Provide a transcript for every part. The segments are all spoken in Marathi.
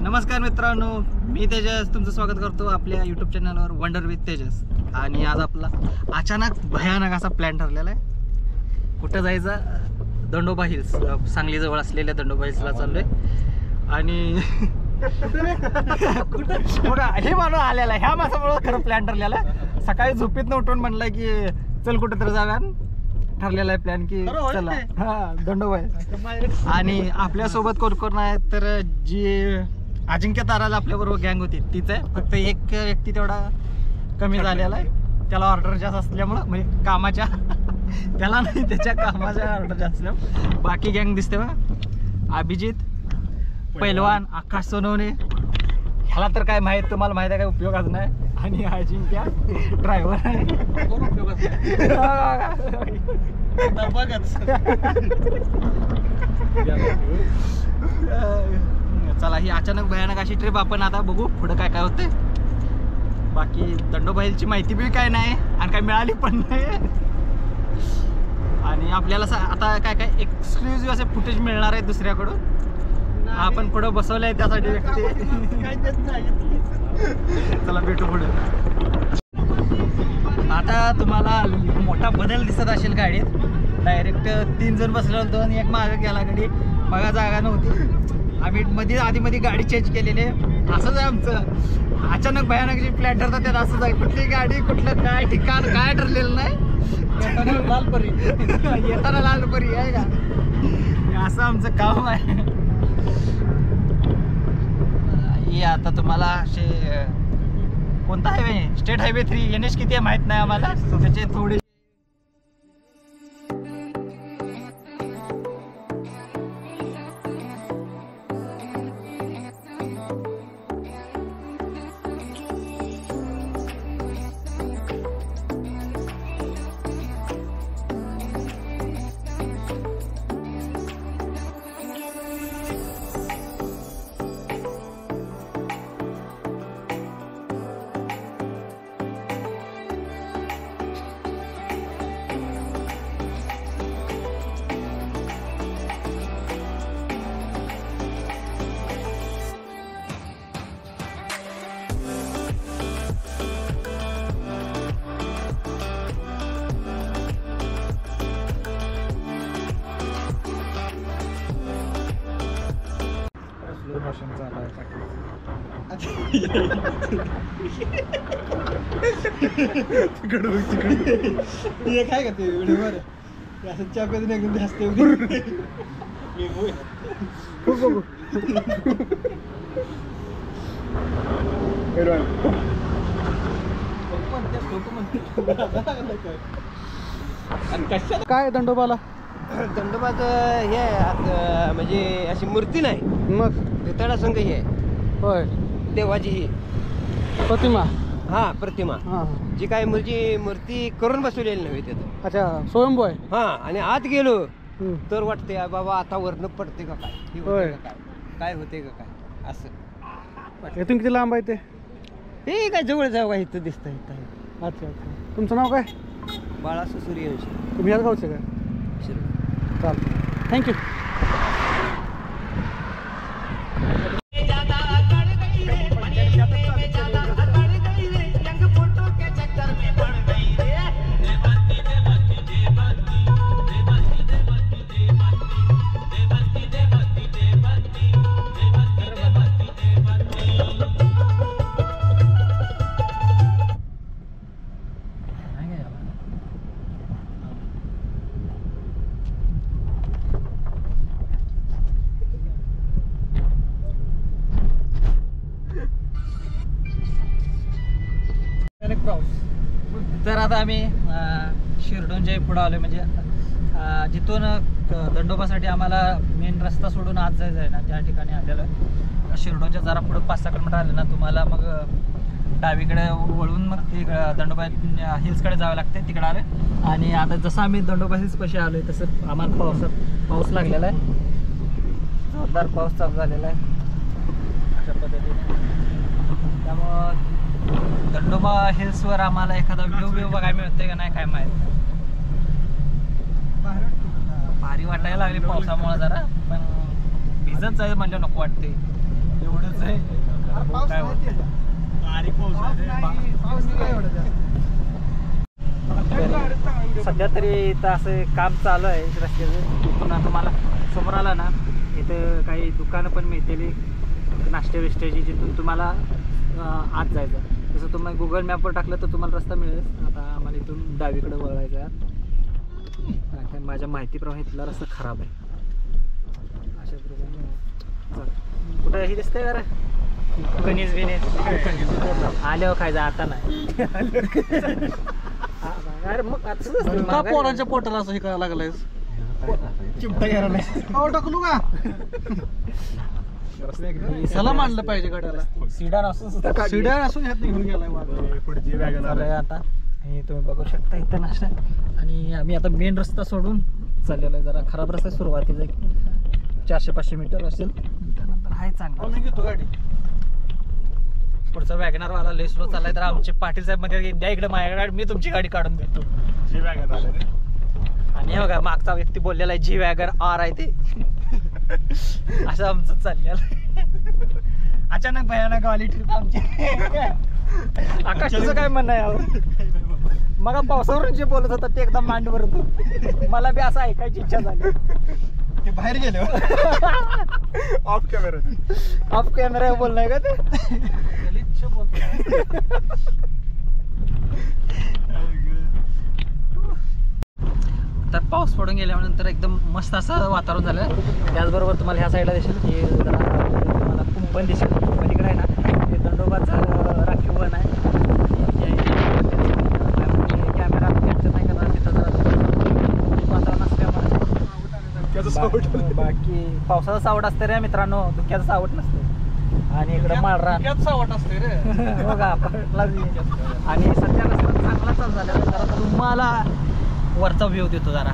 नमस्कार मित्रांनो, मी तेजस तुमचं स्वागत करतो आपल्या यूट्यूब चॅनलवर वंडर विथ तेजस. आणि आज आपला अचानक भयानक असा प्लॅन ठरलेला आहे. कुठं जायचा? दंडोबा हिल्स, सांगलीजवळ असलेल्या दंडोबा हिल्सला चाललोय. आणि बघा हे माणूस आलेला आहे, ह्या माणसामुळे खरं प्लॅन ठरलेला आहे. सकाळी झोपेतनं उठून म्हणलं की चल कुठं तर जाऊया. ठरलेला आहे प्लॅन की चला हा दंडोबा हिल्स. आणि आपल्यासोबत कोण कोण आहे तर जी अजिंक्य ताराला आपल्याबरोबर गँग होती तीच आहे. फक्त एक व्यक्ती तेवढा कमी झालेला आहे, त्याला ऑर्डर जास्त असल्यामुळं, म्हणजे कामाच्या त्याला नाही, त्याच्या कामाच्या ऑर्डर जास्त असल्यामुळं. बाकी गँग दिसते बघा, अभिजित, पैलवान, आकाश सोनवणे, ह्याला तर काय माहीत, तुम्हाला माहीत आहे काय, उपयोगाच नाही. आणि अजिंक्य ड्रायव्हर आहे. चला, ही अचानक भयानक अशी ट्रिप. आपण आता बघू पुढं काय काय होते. बाकी दंडोबा हिल्सची माहिती बी काय नाही आणि काय मिळाली पण नाही. आणि आपल्याला आता काय काय एक्सक्लुझिव्ह असे फुटेज मिळणार आहे दुसऱ्याकडून. आपण पुढं बसवलंय त्यासाठी व्यक्ती. चला भेटू पुढे. आता तुम्हाला मोठा बदल दिसत असेल गाडीत. डायरेक्ट 3 जण बसले होतो आणि एक मागे गेला गाडी. बघा जागा नव्हती, आम्ही मध्ये आधी गाडी चेंज केलेली. असंच आहे आमचं. अचानक भयानक जे प्लॅन ठरतात त्यात असंच आहे. कुठली गाडी, कुठलं काय ठिकाण काय ठरलेलं नाही. लालपरी येताना लालपरी आहे का, असं आमचं काम आहे. हे आता तुम्हाला असे कोणता हायवे, स्टेट हायवे 3 NH किती आहे माहित नाही आम्हाला. त्याचे थोडे तिकडे काय का ते व्हिडिओवर असं चाप्यातून एकदम जास्त काय दंडोबाला. दंडोबाचं हे आहे म्हणजे अशी मूर्ती नाही, मग पितळा संघ ही आहे. होय, देवाची ही प्रतिमा. हा प्रतिमा, हां, जी काय मूर्ती करून बसवलेली नव्हे तिथं. अच्छा, स्वयंभू आहे. हा, आणि आत गेलो तर वाटते बाबा आता वरनं पडते का काय, होय, काय होते का काय असं. इथून किती लांब आहे ते? हे काय जवळ जाऊ का, इथं दिसतं इथं. अच्छा अच्छा. तुमचं नाव काय? बाळा सूर्यवंशी. तुम्ही याच गावचे काय? चालतं, थँक्यू. तर आता आम्ही शिरडोनच्या पुढं आलो. म्हणजे जिथून दंडोबासाठी आम्हाला मेन रस्ता सोडून आत जायचं आहे ना, त्या ठिकाणी आलेलो आहे. शिरडोनच्या जरा पुढं 5-6 किलोमीटर आलं ना, तुम्हाला मग डावीकडे वळून मग ते दंडोबा हिल्सकडे जावं लागते. तिकडे आलं. आणि आता जसं आम्ही दंडोबा हिल्स पाशी आलो आहे तसं आम्हाला पाऊस लागलेला आहे. जोरदार पाऊस चालू झालेला आहे अशा पद्धतीने. त्यामुळं दंडोबा हिल्सवर आम्हाला एखादा व्ह्यू बघायला मिळते का नाही काय माहित. भारी वाटायला लागली पावसामुळे जरा, पण भिजत जायचं म्हणजे नको वाटते. एवढंच आहे. काय होतं? सध्या तरी इथं असं काम चालू आहे रस्त्याचं. इथून आता मला समोर आला ना, इथं काही दुकानं पण मिळतील नाश्ते बिष्ट्याची, जिथून तुम्हाला आत जायचं. जसं तुम्ही गुगल मॅपवर टाकलं तर तुम्हाला रस्ता मिळेल. आता आम्हाला इथून डावीकडे वळवायचं आहे. माझ्या माहितीप्रमाणे इथला रस्ता खराब आहे. अशा प्रकारे कुठं ही दिसतंय का रे? कणीस बिनीस आल्यावर खायचं, आता नाही. अरे मग का पोरांच्या पोटाला असं हे करायला लागलायस? चिमटा घ्यायला नाही. टाकलो का सला मांडलं पाहिजे गाड्याला. सिडान असून सिड्या असून ह्यात घेऊन गेलाय चालू आहे आता. हे तुम्ही बघू शकता इथं नाश्ता. आणि आम्ही आता मेन रस्ता सोडून चाललेलो आहे. जरा खराब रस्ता सुरुवातीचा 400-500 मीटर असेल, त्यानंतर आहे चांगला. घेतो गाडी. पुढचा वॅगनर वाला लय स्लो चाललाय, तर आमचे पाटील साहेब मध्ये द्या इकडे माझ्या गाडी, मी तुमची गाडी काढून देतो. आणि हे बघा मागचा व्यक्ती बोललेला आहे जी वॅगन आर आहे ते. असं आमचं चाललेलं आहे. अचानक भयानक आली ट्रिप आमची. आकाश तुझं काय म्हणणं आहे? मग पावसावरून जे बोलत होता ते एकदम मांड भरतो. मला बी असं ऐकायची इच्छा झाली. ते बाहेर गेले ऑफ कॅमेरा बोललाय का ते? तर पाऊस पडून गेल्यानंतर एकदम मस्त असं वातावरण झालं. त्याचबरोबर तुम्हाला ह्या साईडला दिसेल की जरा तुम्हाला कुंपण दिसेल. पलीकडे आहे ना ते दंडोबाचं राखीव वन आहे. कॅमेरा कॅप्चर नाही करणार तिथं जरा वातावरण असल्यामुळे. बाकी पावसाचं सावट असतं रे मित्रांनो, धुक्याचं सावट नसतं. आणि इकडं माळरान सावट असते रे बघा. आणि सध्या रस्ता चांगला चालू झाला. जरा तुम्हाला वरचा व्ह्यू देतो जरा.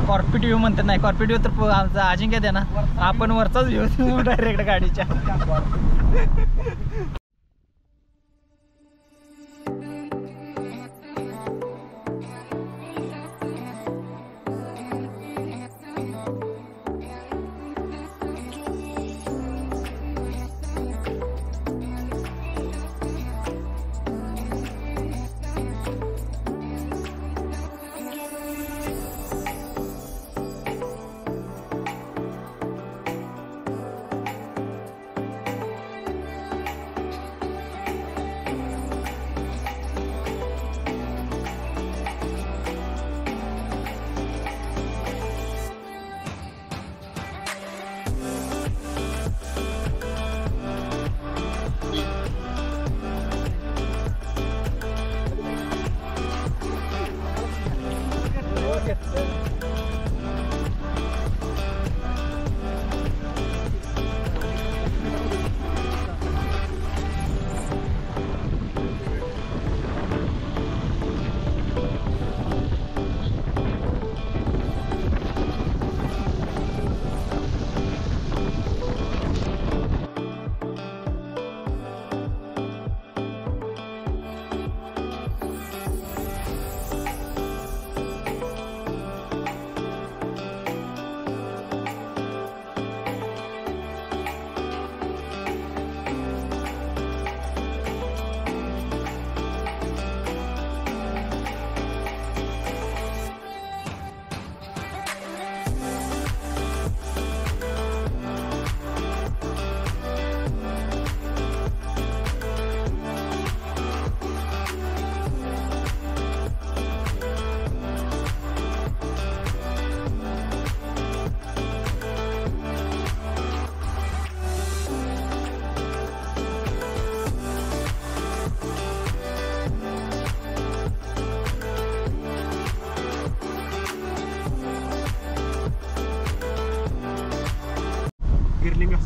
कॉर्पोरेट व्ह्यू म्हणतात, नाही कॉर्पोरेट व्ह्यू तर आमचा अजिंक्य द्या ना, आपण वरचाच व्ह्यू देऊ डायरेक्ट गाडीच्या.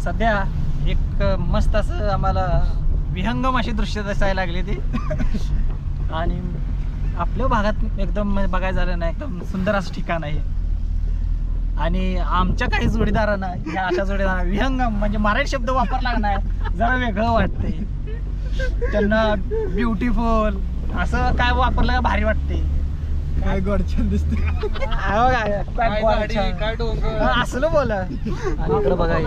सध्या एक मस्त असं आम्हाला विहंगम अशी दृश्य दिसायला लागली ती. आणि आपल्या भागात एकदम बघायला झालं ना, एकदम सुंदर असं ठिकाण आहे. आणि आमच्या काही जोडीदारांना ह्या अशा जोडीदारांना विहंगम म्हणजे मराठी शब्द वापरला नाही, जरा वेगळं वाटते त्यांना. ब्युटिफुल असं काय वापरलं भारी वाटते. काय गोडछान दिसते, काय डोंगर असलं बोल. आणि इकडं बघा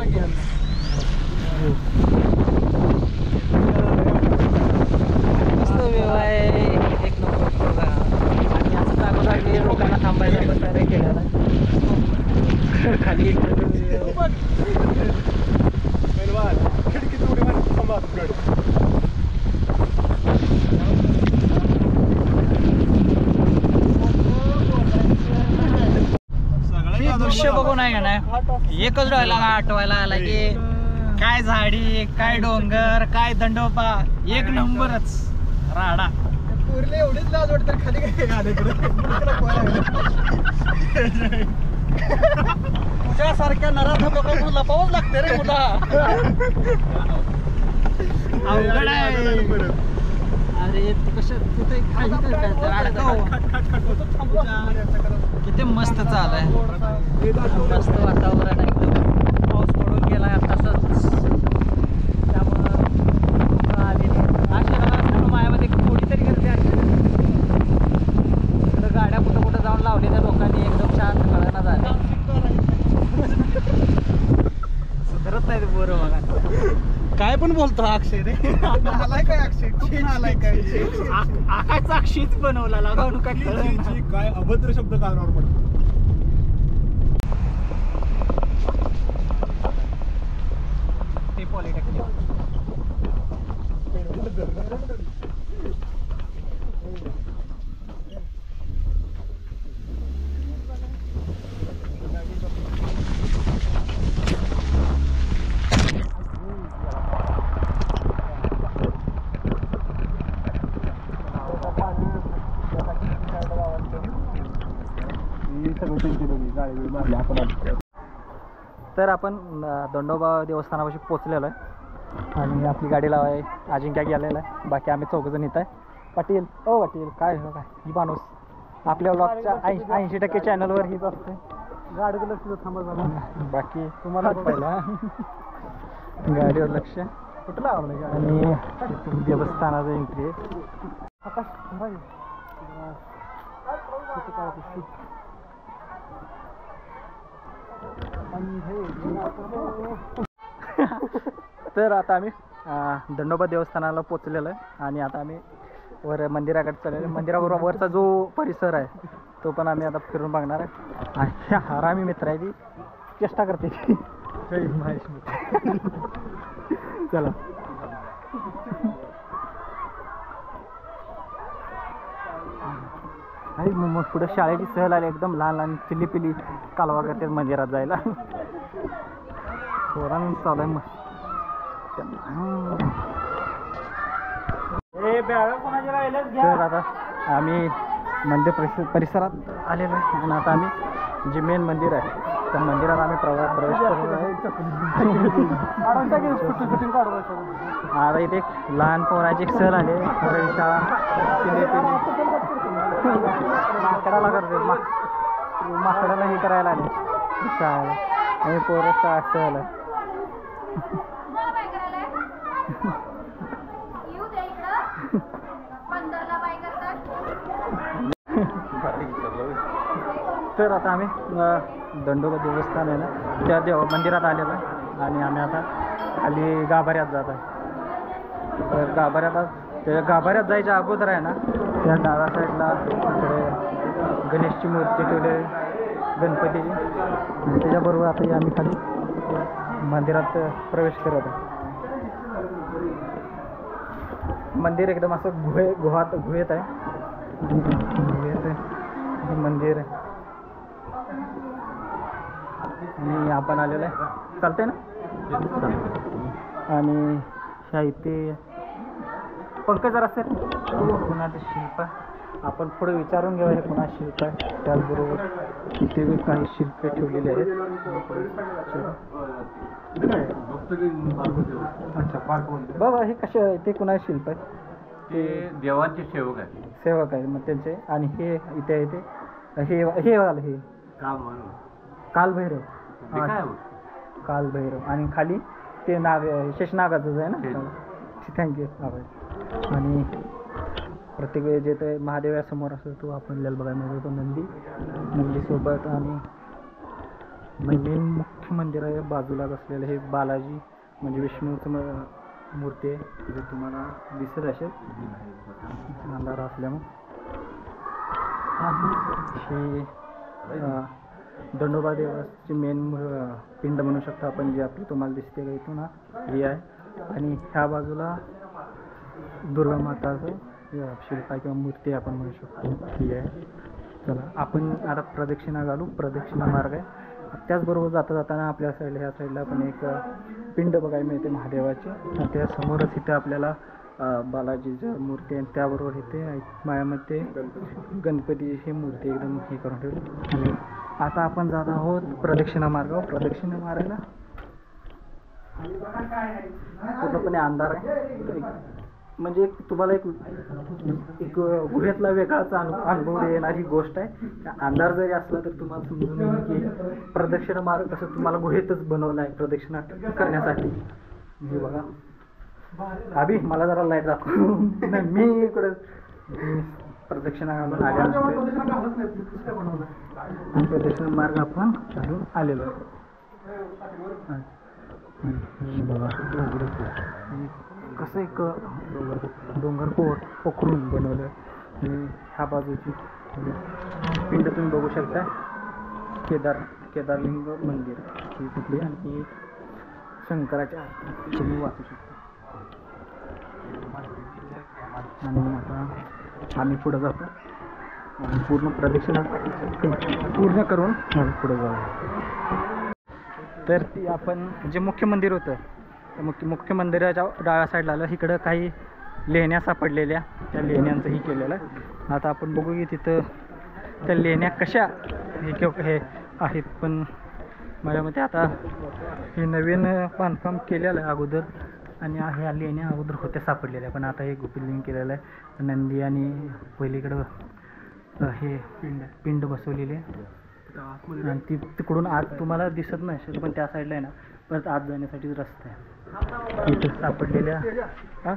मस्त व्यू आहे, एक नंबर बघा. आणि असं जागोजागी लोकांना थांबायला बसायला केलेला खाली खिडकीत उडी मारत थांबा गाडी. हे दृश्य बघून आहे का नाही एकच डोळ्याला आठवायला आला की काय झाडी, काय डोंगर, काय दंडोबा, एक नंबरच राडा. पुरले एवढीच लाज वाटत खाली काय गाडी तुझ्यासारख्या नराधम लोकांना लपावंच लागते रे मुला. अवघड आहे. अरे तू कसं तिथे किती मस्त चालय, मस्त वातावरण आहे. पाऊस पडून गेला तसंच, त्यामुळं आलेली मायामध्ये थोडी तरी गर्दी आहे. इकडं गाड्या कुठं कुठं जाऊन लावलेल्या लोकांनी एकदम शांत कळना झाले. सुधरत नाही बरं बघा. काय पण बोलतो हा अक्षय रे. आलाय काय अक्षय, खूप आलाय काय. आकाशचा अक्षीच बनवला लागावून काय कळलं. काय अभद्र शब्द कानावर पडतो. ते पॉलिटेक्निक तर आपण दंडोबा देवस्थानापाशी पोचलेलो आहे आणि आपली गाडी लावाय अजिंक्या गेलेला आहे. बाकी आम्ही चौघजण येत आहे. पाटील ओ पाटील काय हो काय ही माणूस आपल्या ब्लॉगच्या 80% चॅनलवर हीच असते. गाडीचं लक्ष थांबा झाला. बाकी तुम्हाला पहिला गाडीवर लक्ष कुठं लावलं आणि देवस्थानाचं एंट्री आहे. तर आता आम्ही दंडोबा देवस्थानाला पोचलेलो आहे आणि आता आम्ही वर मंदिराकडे चाललेलो. मंदिराबरोबर वरचा जो परिसर आहे तो पण आम्ही आता फिरून बघणार आहे. आणि हरामी मित्र आहे ती चेष्टा करते. चला आणि मग पुढे शाळेची सहल आली, एकदम लहान लहान चिल्ली पिली कालवा करते मंदिरात जायला. पोरांनी चालू आहे मस्त. तर आता आम्ही मंदिर परिसरात आलेलो आहे आणि आता आम्ही जे मेन मंदिर आहे त्या मंदिरात आम्ही प्रवेश करतो आहे. आता इथे एक लहान पोराची एक सहल आली आहे. शाळा चिल्ली पिली माकडाला करते माकडाला हे करायला आले शाळेला आणि पोरं शाळा सहल आहे. तर आता आम्ही दंडोबा देवस्थान आहे ना त्या मंदिरात आलेलो आहे आणि आम्ही आता खाली गाभाऱ्यात जात आहे. तर गाभाऱ्यात जायच्या अगोदर आहे ना त्या डाव्या साईडला इकडे गणेशची मूर्ती ठेवली, गणपतीची. त्याच्याबरोबर आता आम्ही खाली मंदिरात प्रवेश करत आहे. मंदिर एकदम असं गुहेत आहे. मंदिर आणि आपण आलेलं आहे, चालतंय ना. आणि ह्या इथे पंकज जरा असेल कुणाचं शिल्प आहे, आपण पुढे विचारून घेऊया हे कुणा शिल्प आहे. त्याचबरोबर इथे काही शिल्पे ठेवलेली आहेत. बाबा हे कसे ते कुणा शिल्प आहे? ते देवांचे सेवक आहे. सेवक आहे मग त्यांचे. आणि हे इथे आहे ते हे आलं हे कालभैरव. कालभैरव आणि खाली ते नाग शेषनागाचंच आहे ना. थँक्यू आभार. आणि प्रत्येक वेळी जे ते महादेवासमोर असतो तो आपल्याला बघायला मिळतो नंदीसोबत. आणि मेन मुख्य मंदिर आहे बाजूलाच असलेलं हे बालाजी म्हणजे विष्णूचं मूर्ती आहे तिथे तुम्हाला दिसत असेल अंधार असल्यामुळे. ही दंडोबा देवाची मेन पिंड म्हणू शकता आपण, जी आपली तुम्हाला दिसते का इथून ही आहे. आणि ह्या बाजूला दुर्गा माताचं शिल्प किंवा मूर्ती आपण म्हणू शकतो ही आहे. चला आपण आता प्रदक्षिणा घालू. प्रदक्षिणा मार्ग आहे. त्याचबरोबर जाताना आपल्या साईडला ह्या साईडला पण एक पिंड बघायला मिळते महादेवाची. त्यासमोरच इथे आपल्याला बालाजीचं मूर्ती आहे. त्याबरोबर इथे मायामध्ये गणपतीची मूर्ती एकदम हे करून ठेवली. आणि आता आपण जात आहोत प्रदक्षिणा मार्गावर. प्रदक्षिणा मार्गाला पूर्णपणे अंधार आहे. म्हणजे तुम्हाला एक गुहेतला वेगळाच अनुभव येणारी गोष्ट आहे. अंधार जरी असला तर तुम्हाला समजून येईल की प्रदक्षिणा मार्ग कसं तुम्हाला गुहेतच बनवला आहे प्रदक्षिणा करण्यासाठी. हे बघा अभि मला जरा लाईट दाखव. नाही मी इकडं प्रदक्षिणा घालून प्रदक्षिणा मार्ग आपण घालून आलेलो आहे. कसं एक डोंगर पोखरून बनवलं. आणि ह्या बाजूची पिंड तुम्ही बघू शकता. केदारलिंग मंदिर ही कुठली आणि शंकराच्या तुम्ही वाचू शकता. आणि आता आम्ही पुढे जातो. पूर्ण प्रदक्षिणा पूर्ण करून पुढे जाऊ. तर ती आपण जे मुख्य मंदिर होतं मुख्य मंदिराच्या डाव्या साईडला आलं. इकडं काही लेण्या सापडलेल्या, त्या लेण्यांचंही केलेलं आहे. आता आपण बघू की तिथं त्या लेण्या कशा हे आहेत. पण माझ्या मते आता हे नवीन बांधकाम केलेलं आहे अगोदर. आणि ह्या लेण्या अगोदर होत्या सापडलेल्या, पण आता हे गुपितलिंग केलेलं आहे. नंदी आणि पहिलीकडं हे पिंड बसवलेली आहे. आणि ती तिकडून आत तुम्हाला दिसत नाही पण त्या साईडला आहे ना परत आत जाण्यासाठी रस्ता आहे इथे सापडलेल्या. हां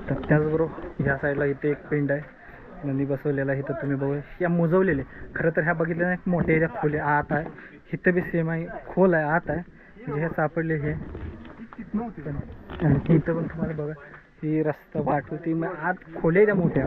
तर त्याचबरोबर ह्या साईडला इथे एक पिंड आहे नंदी बसवलेला आहे. इथं तुम्ही बघू या मुजवलेले. खरं तर ह्या बघितल्या एक मोठे खोले आत आहे. इथं बी सेम आहे, खोल आहे, आत आहे. म्हणजे हे सापडले हे. आणि इथं पण तुम्हाला बघा ही रस्ता वाट होती मग आत खोले त्या मोठ्या.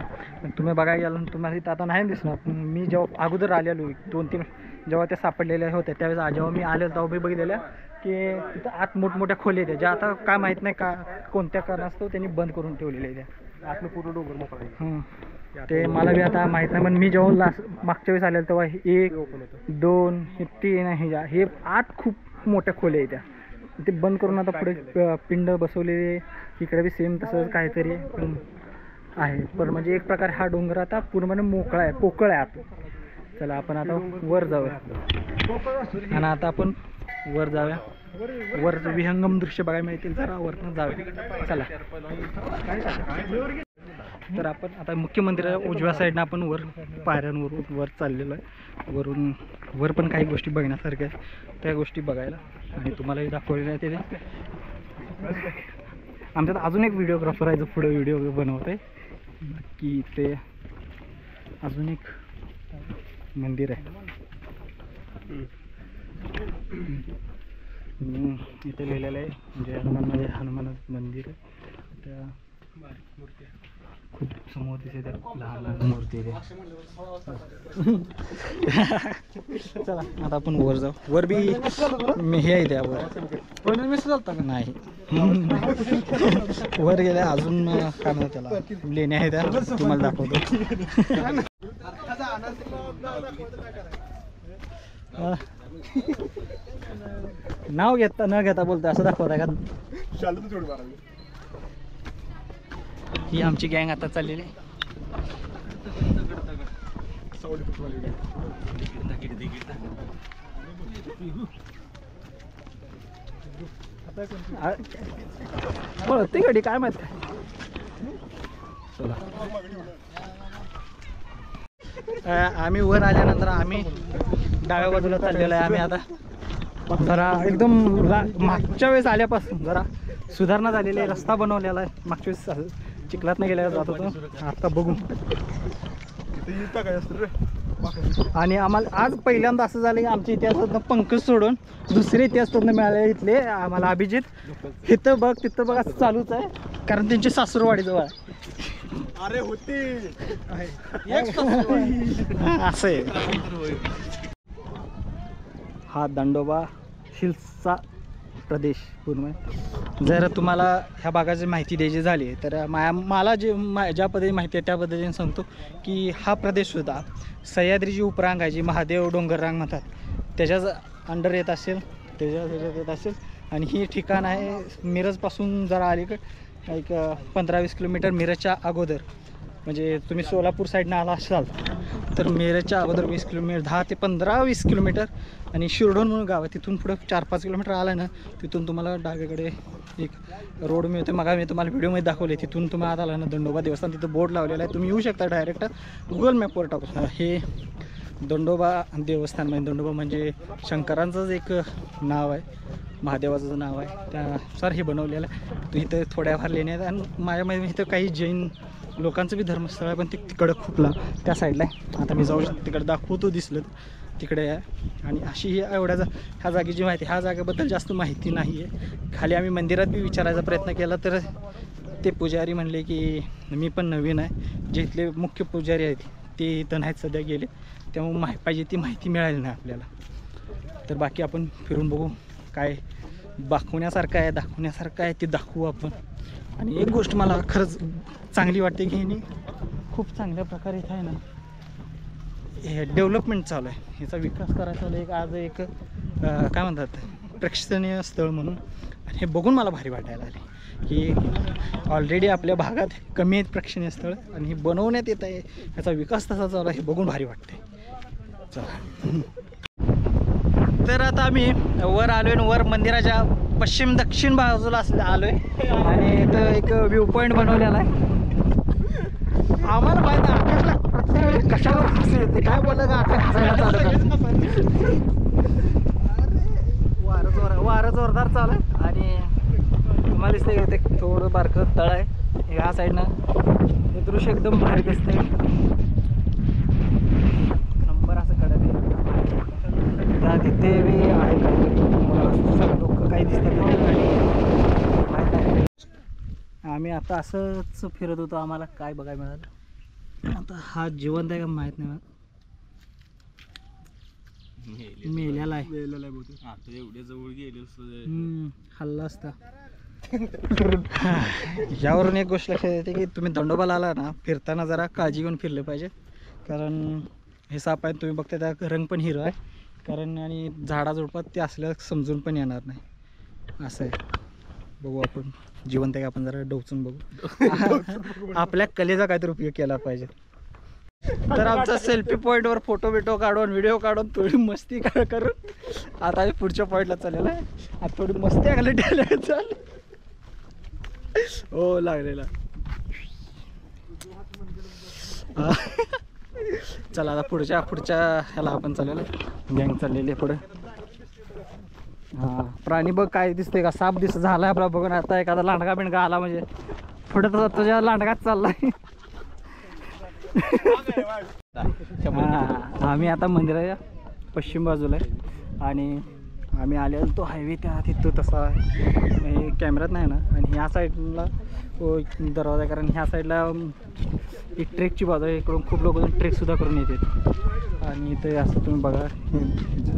तुम्ही बघायला गेला तुम्हाला इथं आता नाही दिसणार. मी जेव्हा अगोदर आलेलो 2-3 जेव्हा त्या सापडलेल्या होत्या त्यावेळेस जेव्हा मी आलेलो तेव्हा मी बघितलेल्या की तिथं आत मोठमोठ्या खोल्या त्या ज्या आता काय माहीत नाही का कोणत्या कारणास्तव त्यांनी बंद करून ठेवलेल्या त्या. आतलं पूर्ण डोंगर मोकळा ते मला बी आता माहीत नाही. पण मी जेव्हा मागच्या वेळेस आलेलो तेव्हा 1, 2, 3 हे आत खूप मोठ्या खोल्या आहेत त्या. ते बंद करून आता पुढे पिंड बसवलेले. इकडे बी सेम तसंच काहीतरी आहे. पण म्हणजे एक प्रकारे हा डोंगर आता पूर्णपणे मोकळा आहे, पोकळ आहे आत. चला आपण आता वर जाऊया. आणि आता आपण वर जाऊया. वर विहंगम दृश्य बघायला मिळतील. जरा वरनं जाऊया चला. तर आपण आता मुख्य मंदिराच्या उजव्या साईडनं आपण पायऱ्यांवरून वर चाललेलो आहे. वर पण काही गोष्टी बघण्यासारख्या आहेत त्या गोष्टी बघायला आणि तुम्हालाही दाखवलेल्या आहे. ते आमच्यात अजून एक व्हिडिओग्राफर आहे जो पुढे व्हिडिओ बनवत आहे की ते अजून एक मंदिर आहे. इथे लिहिलेलं आहे म्हणजे हनुमान मंदिर आहे. त्या मूर्ती खूप समोर दिसते त्या लहान लहान मूर्ती आहे. चला आता आपण वर जाऊ. वर बी हे आहे त्यावर नाही वर गेल्या अजून काय म्हणतात त्याला लेण्या आहे त्या तुम्हाला दाखवतो. नाव घेता न घेता बोलतो असं दाखवता का. ही आमची गँग आता चाललेली. ती गाडी काय माहित. चला आम्ही वर आल्यानंतर आम्ही डाव्या बाजूला चाललेलो आहे. आम्ही आता जरा एकदम मागच्या वेळेस आल्यापासून जरा सुधारणा झालेली आहे. रस्ता बनवलेला आहे. मागच्या वेळेस चिखलात नाही गेल्या जात होतो. आता बघू आणि आम्हाला आज पहिल्यांदा असं झालं की आमच्या इतिहासातनं पंकज सोडून दुसरे इतिहासतज्ञ मिळाले इथले आम्हाला अभिजित. इथं बघ तिथं बघ असं चालूच आहे कारण त्यांची सासूरवाडी जवळ आहे. अरे होते असं आहे. हा दंडोबा हिल्सचा प्रदेश पूर्ण. जर तुम्हाला ह्या भागाची माहिती द्यायची झाली तर मला ज्या पद्धतीने माहिती आहे त्या पद्धतीने सांगतो की हा प्रदेशसुद्धा सह्याद्रीची उपरांग आहे जी महादेव डोंगररांग म्हणतात त्याच्याच अंडर येत असेल, त्याच्यात येत असेल. आणि ही ठिकाण आहे मिरजपासून जरा अलीकडे एक 15-20 किलोमीटर मिरजच्या अगोदर. म्हणजे तुम्ही सोलापूर साईडनं आला असाल तर मिरजच्या अगोदर 20 किलोमीटर 10 ते 15-20 किलोमीटर. आणि शिरडोन म्हणून गाव आहे तिथून पुढं 4-5 किलोमीटर आलं ना तिथून तुम्हाला डावीकडे एक रोड मिळतो. मग मी तुम्हाला व्हिडिओमध्ये दाखवले. तिथून तुम्ही आत आला ना दंडोबा देवस्थान तिथं बोर्ड लावलेला आहे. तुम्ही येऊ शकता डायरेक्ट गुगल मॅपवर टाकू. हे दंडोबा देवस्थान म्हणजे दंडोबा म्हणजे शंकरांचंच एक नाव आहे, महादेवाचं नाव आहे त्यानुसार हे बनवलेलं आहे. इथं थोड्याफार लेण्या आहेत आणि माझ्यामध्ये इथं काही जैन लोकांचं बी धर्मस्थळ आहे पण ते तिकडं खूप त्या साईडला आहे. आता मी जाऊ शकतो तिकडे दाखवतो दिसलं तिकडे आहे. आणि अशी ही ह्या जागेची माहिती ह्या जागेबद्दल जास्त माहिती नाही आहे. खाली आम्ही मंदिरात बी विचारायचा प्रयत्न केला तर ते पुजारी म्हणले की मी पण नवीन आहे. जे इथले मुख्य पुजारी आहेत ते इथं नाहीत सध्या गेले त्यामुळे पाहिजे ती माहिती मिळाली नाही आपल्याला. तर बाकी आपण फिरून बघू काय दाखवण्यासारखं आहे ते दाखवू आपण. आणि एक गोष्ट मला खरंच चांगली वाटते की ह्यानी खूप चांगल्या प्रकारे इथं आहे ना हे डेव्हलपमेंट चालू आहे, ह्याचा विकास करायचा चालू आहे. आज एक काय म्हणतात प्रेक्षणीय स्थळ म्हणून. आणि हे बघून मला भारी वाटायला आले की ऑलरेडी आपल्या भागात कमी आहेत प्रेक्षणीय स्थळ आणि हे बनवण्यात येत आहे, ह्याचा विकास तसा चालू आहे, हे बघून भारी वाटते. चला तर आता आम्ही वर आलो आहे. वर मंदिराच्या पश्चिम दक्षिण बाजूला आलो आहे आणि इथं एक व्ह्यू पॉईंट बनवलेला आहे. आम्हाला माहिती आहे आकाशला प्रत्येक वेळी कशावर हसू येते काय बोललं का आकाश हसायला चालू वारं जोरदार चालू आहे. आणि तुम्हाला दिसतंय ते थोडं बारकं तळ आहे ह्या साईडनं. हे दृश्य एकदम भारी दिसतंय नंबर असं कडक आहे. तिथे बी आहे काहीतरी लोक काही दिसतात. आम्ही आता असंच फिरत होतो आम्हाला काय बघायला मिळालं. आता हा जिवंत आहे का माहीत नाही मेलेला आहे. एवढ्या जवळ गेले हल्ला असता. यावरून एक गोष्ट लक्षात येते की तुम्ही दंडोबाला आला ना फिरताना जरा काळजी घेऊन फिरलं पाहिजे. कारण हे साप आहे तुम्ही बघता त्या रंग पण हिरवा आहे कारण आणि झाडाझुडपात ते असल्या समजून पण येणार नाही असं आहे. बघू आपण जिवंत आहे का आपण जरा डोचून बघू. आपल्या कलेचा काहीतरी उपयोग केला पाहिजे. तर आमचा सेल्फी पॉईंटवर फोटो बिटो काढून व्हिडिओ काढून थोडी मस्ती करून आता आम्ही पुढच्या पॉईंटला चाललेला आहे. आता थोडी मस्ती आगली ठेवल्या चाल हो लागलेला. चला आता पुढच्या ह्याला आपण चाललेलो गँग चाललेली पुढे. हां प्राणी बघ काय दिसते का साप झाला आपला बघून. आता एखादा लांडगा बिंडगा आला म्हणजे पुढे तर तुझ्या लांडगाच चाललाय. आम्ही आता मंदिराच्या पश्चिम बाजूला आहे आणि आम्ही आलेलो तो हायवे त्या तिथं तसा आहे कॅमेऱ्यात नाही ना. आणि ह्या साईडला दरवाजा आहे कारण ह्या साईडला एक ट्रेकची बाजू आहे. इकडून खूप लोक ट्रेकसुद्धा करून येतात. आणि इथे असं तुम्ही बघा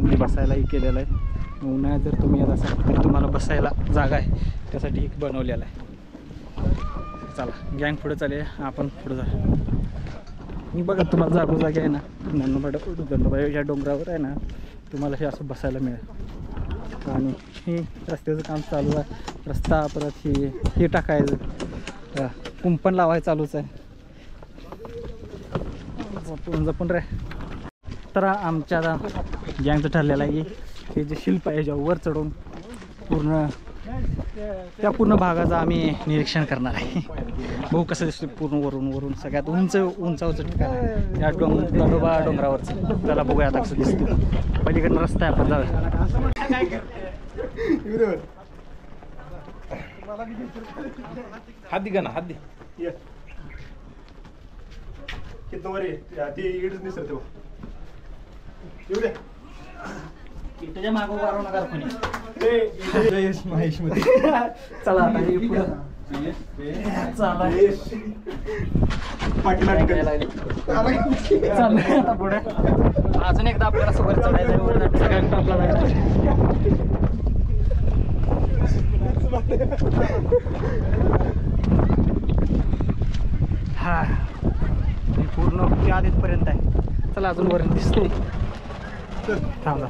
हे बसायलाही केलेलं आहे. उन्हाळ्यात जर तुम्ही येत असाल तर तुम्हाला बसायला जागा आहे त्यासाठी एक बनवलेला आहे. चला गँग पुढे चालेल आपण पुढे जा. मी बघा तुम्हाला जागोजागी आहे ना दंडोबाच्या डोंगरावर आहे ना तुम्हाला हे असं बसायला मिळेल. आणि हे रस्त्याचं काम चालू आहे. रस्ता परत हे टाकायचं कुंपण लावायचं चालूच आहे. जपून रे. तर आमच्या गँगचं ठरलेलं आहे की हे जे शिल्प आहे ज्या वर चढून पूर्ण भागाचं आम्ही निरीक्षण करणार आहे. बघू कसं दिसतं पूर्ण वरून सगळ्यात उंचावरचं ठिकाण आहे या दंडोबा डोंगरावरचं. त्याला बघूया आता कसं दिसतं. पलीकडनं रस्ता आहे आपण जाऊया. हात का ना हात दे तुझ्या मागं वारव नका कोणी. महेश मध्ये चला आता हे पुढं. चला चाललंय आता पुढे. अजून एकदा आपल्याला सोबत चढायचं आहे. वर जायचं, सगळ्यांना टॉपला जायचं. हा हे पूर्ण त्या तिथपर्यंत आहे. चला अजून वर दिसते. थांबा.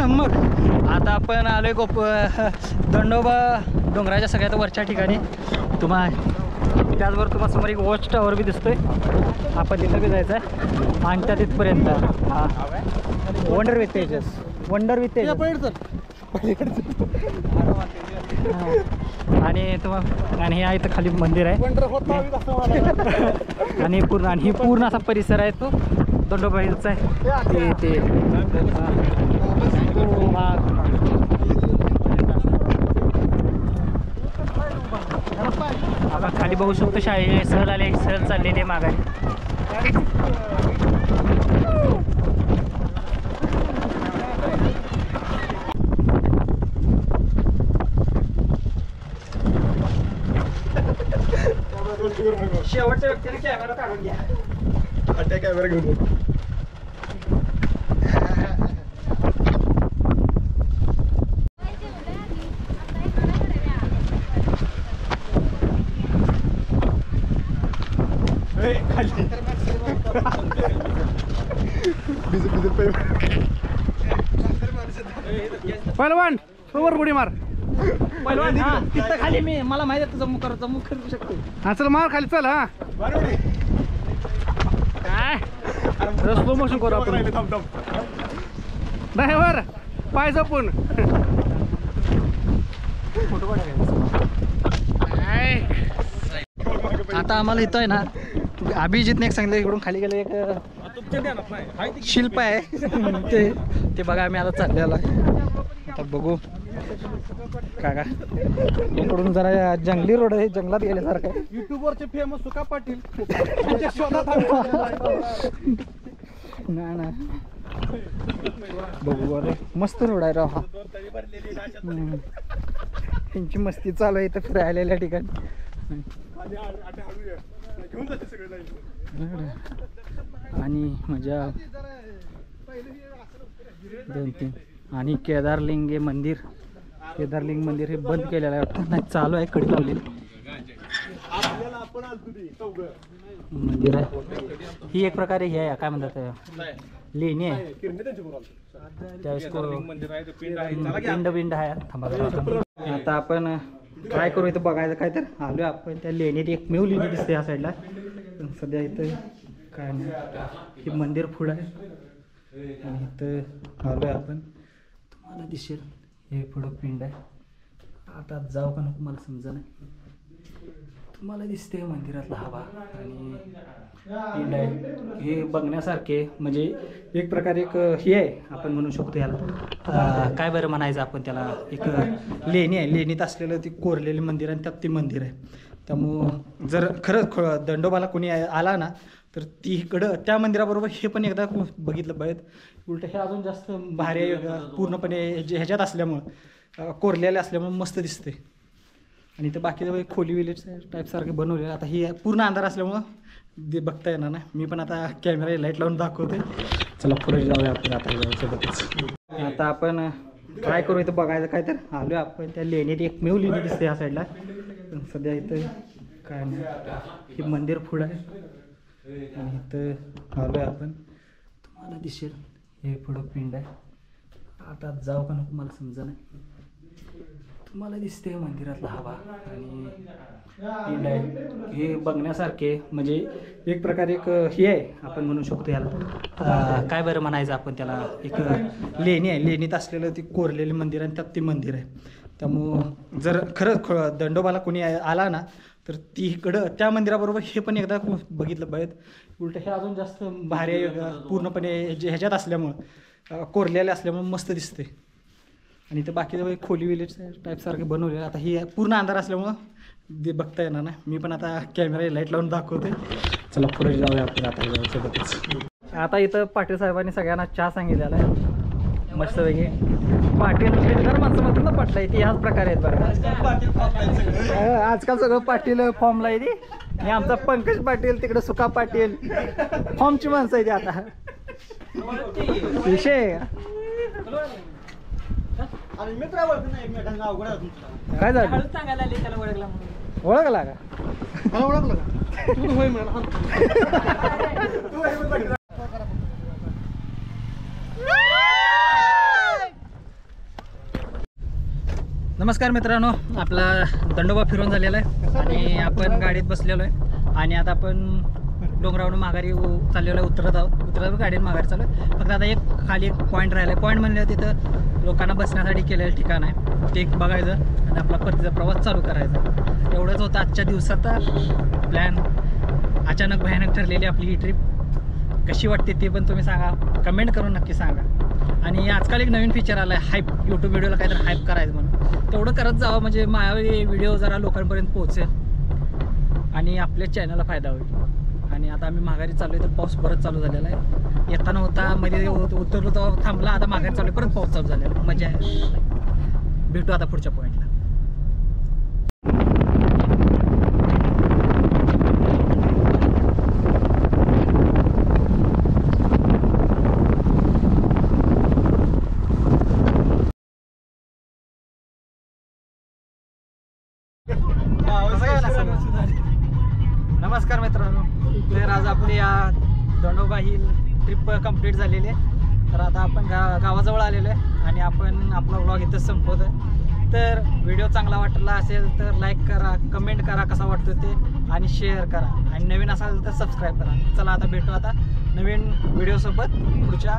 मग आता आपण आलोय दंडोबा डोंगराच्या सगळ्यात वरच्या ठिकाणी. त्याचबरोबर तुम्हाला समोर एक वॉच टॉवर बी दिसतोय. आपण तिथं बी जायचं आहे आणि त्या तिथपर्यंत. हा wonder with Tejas. Wonder with Tejas. आणि तुम्हाला आणि हे इथं खाली मंदिर आहे. आणि ही पूर्ण असा परिसर आहे तो दंडोबा हिलचा आहे. ते आपण खाली बघू शकतो. शाळे सहल आले, सहल चाललेली माघारी. शेवटच्या व्यक्तीने कॅमेरा काढून घ्या. कॅमेरा घेऊन पहिलवान समोर उडी मार. पहिलवान हा तिथं खाली मी मला माहिती आहे तुझं मुख करू शकतो. हा चल मार खाली चल. हा काय स्लो मोशन करू आपण. ड्रायव्हर पाय जपून. आता आम्हाला इथं आहे ना अभिजितने एक सांगितलं इकडून खाली गेलं एक शिल्प आहे. ते बघा आम्ही आता चाललेला आहे. आता बघू काका इकडून जरा जंगली रोड आहे. जंगलात गेल्यासारखं आहे. युट्यूबवरचे फेमस सुका पाटील ना बघू. अरे मस्त रोड आहे राव हा. त्यांची मस्ती चालू आहे इथं फिरायला ठिकाणी. आणि माझ्या 2-3 आणि केदारलिंग मंदिर हे बंद केलेलं आहे वाटतं. नाही चालू आहे. कडी लावलेली मंदिर आहे. ही एक प्रकारे हे आहे काय म्हणतात लेणी आहे. त्यावेळेस पिंड आहे. थांबा आता आपण काय करू इथं बघायचं काय तर आलोय आपण त्या लेणीत. एक मेव लेणी दिसते या साईडला. पण सध्या इथं काय नाही. हे मंदिर पुढं आहे आणि इथं आलोय आपण. तुम्हाला दिसेल हे पुढं पिंड आहे. आता जाऊ का नको मला समजा नाही. तुम्हाला दिसते मंदिरातला हवा आणि पिंड आहे. हे बघण्यासारखे म्हणजे एक प्रकारे एक हे आहे आपण म्हणू शकतो याला. काय बरं म्हणायचं आपण त्याला. एक लेणी आहे. लेणीत असलेलं ती कोरलेली मंदिर आणि त्यात ते मंदिर आहे. त्यामुळं जर खरंच दंडोबाला कोणी आला ना तर ती इकडं त्या मंदिराबरोबर हे पण एकदा बघितलं पाहिजे. उलटं हे अजून जास्त भारी पूर्णपणे ह्याच्यात असल्यामुळं कोरलेले असल्यामुळं मस्त दिसते. आणि इथं बाकी खोली विलेज टाईपसारखे बनवले. आता ही पूर्ण अंधार असल्यामुळं ते बघता येणार ना. मी पण आता कॅमेरा लाईट लावून दाखवते. चला पुढे जाऊया आपण आता सोबतच. आता आपण काय करू इथं बघायचं काय तर आलोय आपण त्या लेणीत. एक मेव लेणी दिसते या साईडला. पण सध्या इथं काय नाही. हे मंदिर पुढं आहे आणि इथं आलोय आपण. तुम्हाला दिसेल हे पुढं पिंड आहे. आता जाऊ का नको मला समजा नाही. तुम्हाला दिसते मंदिरातला हवा आणि पिंड आहे. हे बघण्यासारखे म्हणजे एक प्रकारे एक हे आहे आपण म्हणू शकतो याला. काय बरं म्हणायचं आपण त्याला. एक लेणी आहे. लेणीत असलेलं ती कोरलेली मंदिर आणि त्यात ते मंदिर आहे. त्यामुळं जर खरंच दंडोबाला कोणी आला ना तर ती इकडं त्या मंदिराबरोबर हे पण एकदा बघितलं पाहिजे. उलटं हे अजून जास्त भारी पूर्णपणे ह्याच्यात असल्यामुळं कोरलेले असल्यामुळे मस्त दिसते. आणि इथं बाकी खोली विलेज टाईपसारखे बनवलेलं. आता ही पूर्ण अंधार असल्यामुळं ते बघता येणार नाही. मी पण आता कॅमेरा लाईट लावून दाखवते. चला पुढे जाऊया आपण आता सोबतच. आता इथं पाटील साहेबांनी सगळ्यांना चहा सांगितलेला आहे मस्त वेगळी. पाटील बिल्डर माणसं म्हणतात ना पाटला इथे ह्याच प्रकारे आहेत बरं. आजकाल सगळं पाटील फॉर्मला येते. आणि आमचा पंकज पाटील तिकडे सुका पाटील फॉर्मची माणसं आहे ती आता विषय. काय झालं ओळखला का? नमस्कार मित्रांनो, आपला दंडोबा फिरून झालेला आहे आणि आपण गाडीत बसलेलो आहे. आणि आता आपण डोंगरावरून माघारी चाललेलो आहे. उतरत गाडीत माघारी चालू आहे. फक्त आता एक खाली एक पॉईंट राहिला आहे. पॉईंट म्हणजे तिथं लोकांना बसण्यासाठी केलेलं ठिकाण आहे ते एक बघायचं आणि आपला परतीचा प्रवास चालू करायचा. एवढंच होतं आजच्या दिवसाचा प्लॅन. अचानक भयानक ठरलेली आपली ही ट्रिप. कशी वाटते ते पण तुम्ही सांगा, कमेंट करून नक्की सांगा. आणि आजकाल एक नवीन फीचर आलं आहे हाईप. यूट्यूब व्हिडिओला काहीतरी हाईप करायचं म्हणून तेवढं करत जावं म्हणजे माझा व्हिडिओ जरा लोकांपर्यंत पोहोचेल आणि आपल्या चॅनलला फायदा होईल. आणि आता आम्ही माघारी चालू आहे तर पाऊस परत चालू झालेला आहे. येताना होता मध्ये उतरलो तेव्हा थांबला. आता माघारी चालू आहे परत पाऊस चालू झालेला. मजा आहे. भेटू आता पुढच्या पॉईंटला. नमस्कार मित्रांनो, तर आज आपली या दंडोबा ही ट्रिप कंप्लीट झालेली आहे. तर आता आपण गावाजवळ आलेलो आहे आणि आपण आपला व्लॉग इथंच संपवतो. तर व्हिडिओ चांगला वाटला असेल तर लाईक करा, कमेंट करा कसा वाटतो ते आणि शेअर करा. आणि नवीन असाल तर सबस्क्राईब करा. चला आता भेटू आता नवीन व्हिडिओसोबत पुढच्या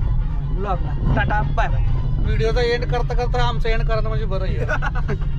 व्लॉगला. Tata bye bye. व्हिडिओचा एंड करता करता आमचा एंड करणं म्हणजे बरं आहे.